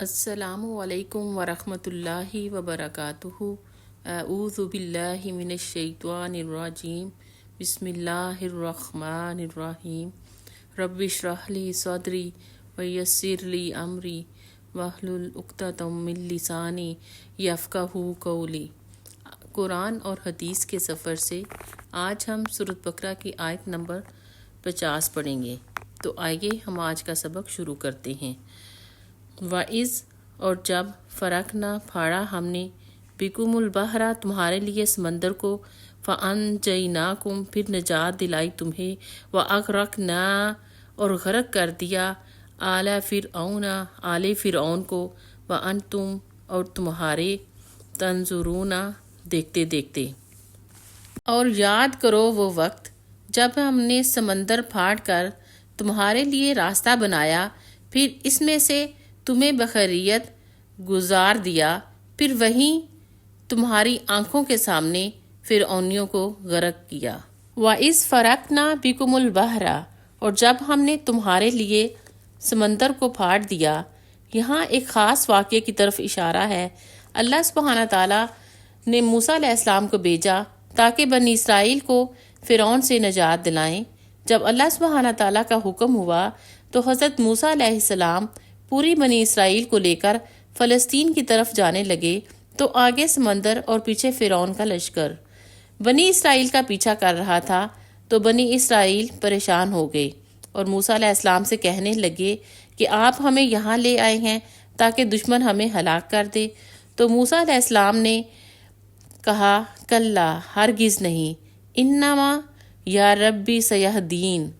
السلام علیکم ورحمۃ اللہ وبرکاتہ۔ اعوذ باللہ من الشیطان الرجیم، بسم اللہ الرحمن الرحیم۔ رب اشرح لی صدری ویسر لی امری واحلل عقدۃ من لسانی یفقہوا قولی۔ قرآن اور حدیث کے سفر سے آج ہم سورۃ بقرہ کی آیت نمبر 50 پڑھیں گے۔ تو آئیے ہم آج کا سبق شروع کرتے ہیں۔ وَإِذْ اور جب فرقنا پھاڑا ہم نے بِكُمُ الْبَحْرَ تمہارے لیے سمندر کو، فَأَنْجَيْنَاكُمْ پھر نجات دلائی تمہیں، وَأَغْرَقْنَا اور غرق کر دیا آلَ فرعون آل فرعون کو، وَأَنْتُمْ اور تمہارے تنظرون دیکھتے دیکھتے۔ اور یاد کرو وہ وقت جب ہم نے سمندر پھاڑ کر تمہارے لیے راستہ بنایا، پھر اس میں سے تمہیں بخیریت گزار دیا، پھر وہیں تمہاری آنکھوں کے سامنے فرعونیوں کو غرق کیا۔ وَإِذْ فَرَقْنَا بِكُمُ الْبَحْرَ اور جب ہم نے تمہارے لیے سمندر کو پھاڑ دیا۔ یہاں ایک خاص واقعے کی طرف اشارہ ہے۔ اللہ سبحانہ تعالیٰ نے موسیٰ علیہ السلام کو بھیجا تاکہ بنی اسرائیل کو فرعون سے نجات دلائیں۔ جب اللہ سبحانہ تعالیٰ کا حکم ہوا تو حضرت موسیٰ علیہ السلام پوری بنی اسرائیل کو لے کر فلسطین کی طرف جانے لگے، تو آگے سمندر اور پیچھے فرعون کا لشکر بنی اسرائیل کا پیچھا کر رہا تھا۔ تو بنی اسرائیل پریشان ہو گئے اور موسیٰ علیہ السلام سے کہنے لگے کہ آپ ہمیں یہاں لے آئے ہیں تاکہ دشمن ہمیں ہلاک کر دے۔ تو موسیٰ علیہ السلام نے کہا، کلا ہرگز نہیں، انما یا ربی سیہدین،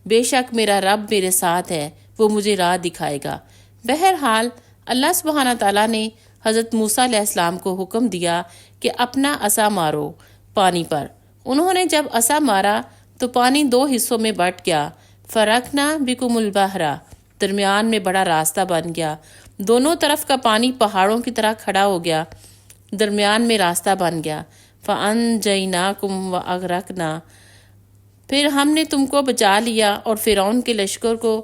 بے شک میرا رب میرے ساتھ ہے، وہ مجھے راہ دکھائے گا۔ بہرحال اللہ سبحانہ تعالیٰ نے حضرت موسیٰ علیہ السلام کو حکم دیا کہ اپنا عصا مارو پانی پر۔ انہوں نے جب عصا مارا تو پانی 2 حصوں میں بٹ گیا۔ فرقنا بکم البحر، درمیان میں بڑا راستہ بن گیا، دونوں طرف کا پانی پہاڑوں کی طرح کھڑا ہو گیا، درمیان میں راستہ بن گیا۔ فَأَنْجَيْنَاكُمْ وَأَغْرَقْنَا پھر ہم نے تم کو بچا لیا اور فرعون کے لشکر کو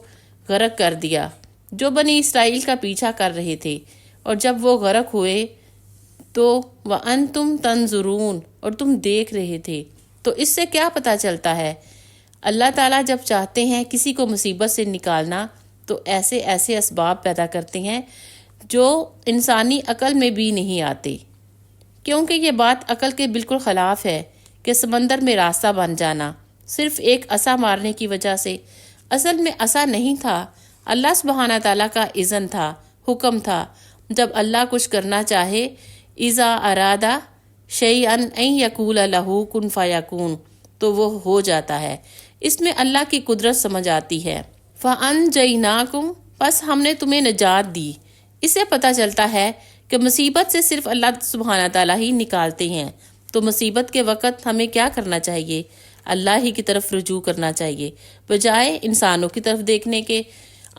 غرق کر دیا جو بنی اسرائیل کا پیچھا کر رہے تھے۔ اور جب وہ غرق ہوئے تو وَأَنْتُمْ تَنْظُرُونَ اور تم دیکھ رہے تھے۔ تو اس سے کیا پتہ چلتا ہے؟ اللہ تعالیٰ جب چاہتے ہیں کسی کو مصیبت سے نکالنا تو ایسے ایسے اسباب پیدا کرتے ہیں جو انسانی عقل میں بھی نہیں آتے، کیونکہ یہ بات عقل کے بالکل خلاف ہے کہ سمندر میں راستہ بن جانا صرف ایک عصا مارنے کی وجہ سے۔ اصل میں عصا نہیں تھا، اللہ سبحانہ تعالیٰ کا اذن تھا، حکم تھا۔ جب اللہ کچھ کرنا چاہے، اذا ارادہ شیئا ان یقول لہ کن فیکون، تو وہ ہو جاتا ہے۔ اس میں اللہ کی قدرت سمجھ آتی ہے۔ فَأَنْجَيْنَاكُمْ پس ہم نے تمہیں نجات دی۔ اس سے پتہ چلتا ہے کہ مصیبت سے صرف اللہ سبحانہ تعالیٰ ہی نکالتے ہیں۔ تو مصیبت کے وقت ہمیں کیا کرنا چاہیے؟ اللہ ہی کی طرف رجوع کرنا چاہیے بجائے انسانوں کی طرف دیکھنے کے۔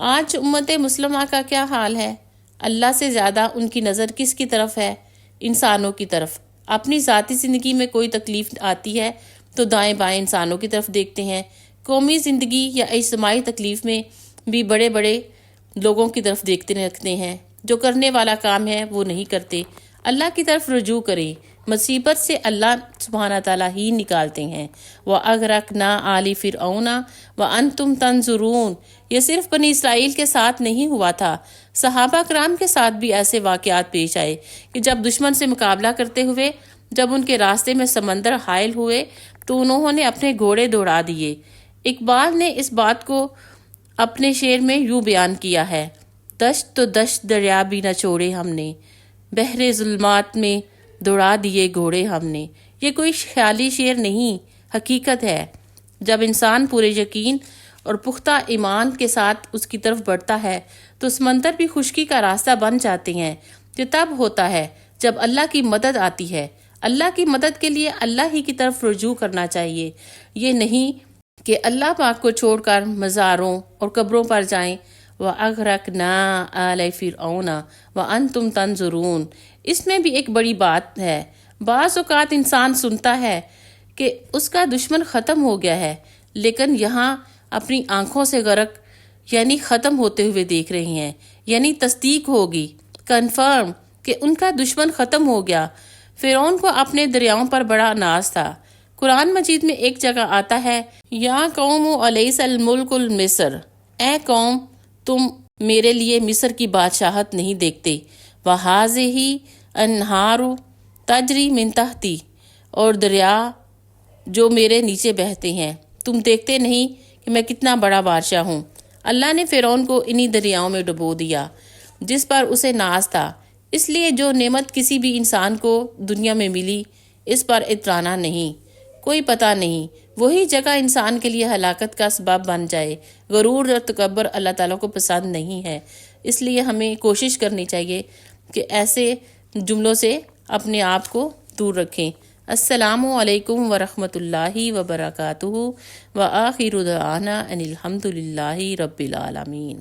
آج امت مسلمہ کا کیا حال ہے؟ اللہ سے زیادہ ان کی نظر کس کی طرف ہے؟ انسانوں کی طرف۔ اپنی ذاتی زندگی میں کوئی تکلیف آتی ہے تو دائیں بائیں انسانوں کی طرف دیکھتے ہیں۔ قومی زندگی یا اجتماعی تکلیف میں بھی بڑے بڑے لوگوں کی طرف دیکھتے رکھتے ہیں، جو کرنے والا کام ہے وہ نہیں کرتے۔ اللہ کی طرف رجوع کریں، مصیبت سے اللہ سبحانہ تعالیٰ ہی نکالتے ہیں۔ وَأَغْرَقْنَا آلِ فِرْعَوْنَ وَأَنْتُمْ تَنْظُرُونَ یہ صرف بنی اسرائیل کے ساتھ نہیں ہوا تھا، صحابہ کرام کے ساتھ بھی ایسے واقعات پیش آئے کہ جب دشمن سے مقابلہ کرتے ہوئے جب ان کے راستے میں سمندر حائل ہوئے تو انہوں نے اپنے گھوڑے دوڑا دیے۔ اقبال نے اس بات کو اپنے شعر میں یوں بیان کیا ہے، دشت تو دشت دریا بھی نہ چھوڑے ہم نے، بحر ظلمات میں دوڑا دیے گھوڑے ہم نے۔ یہ کوئی خیالی شعر نہیں، حقیقت ہے۔ جب انسان پورے یقین اور پختہ ایمان کے ساتھ اس کی طرف بڑھتا ہے تو سمندر بھی خشکی کا راستہ بن جاتے ہیں۔ یہ تب ہوتا ہے جب اللہ کی مدد آتی ہے۔ اللہ کی مدد کے لیے اللہ ہی کی طرف رجوع کرنا چاہیے، یہ نہیں کہ اللہ پاک کو چھوڑ کر مزاروں اور قبروں پر جائیں۔ وَأَغْرَقْنَا آلَ فِرْعَوْنَ وَأَنْتُمْ تَنْظُرُونَ اس میں بھی ایک بڑی بات ہے۔ بعض اوقات انسان سنتا ہے کہ اس کا دشمن ختم ہو گیا ہے، لیکن یہاں اپنی آنکھوں سے غرق یعنی ختم ہوتے ہوئے دیکھ رہے ہیں۔ یعنی تصدیق ہوگی، کنفرم کہ ان کا دشمن ختم ہو گیا۔ فرعون کو اپنے دریاؤں پر بڑا ناز تھا۔ قرآن مجید میں ایک جگہ آتا ہے، یا قوم الیس الملک مصر، اے قوم تم میرے لیے مصر کی بادشاہت نہیں دیکھتے، وَهَٰذِهِ أَنْهَارُ تَجْرِی مِن تحتی، اور دریا جو میرے نیچے بہتے ہیں، تم دیکھتے نہیں کہ میں کتنا بڑا بادشاہ ہوں۔ اللہ نے فرعون کو انہی دریاؤں میں ڈبو دیا جس پر اسے ناز تھا۔ اس لیے جو نعمت کسی بھی انسان کو دنیا میں ملی، اس پر اترانا نہیں، کوئی پتہ نہیں، وہی جگہ انسان کے لیے ہلاکت کا سبب بن جائے۔ غرور اور تکبر اللہ تعالیٰ کو پسند نہیں ہے، اس لیے ہمیں کوشش کرنی چاہیے کہ ایسے جملوں سے اپنے آپ کو دور رکھیں۔ السلام علیکم ورحمۃ اللہ وبرکاتہ، وآخر دعوانا ان الحمد للہ رب العالمین۔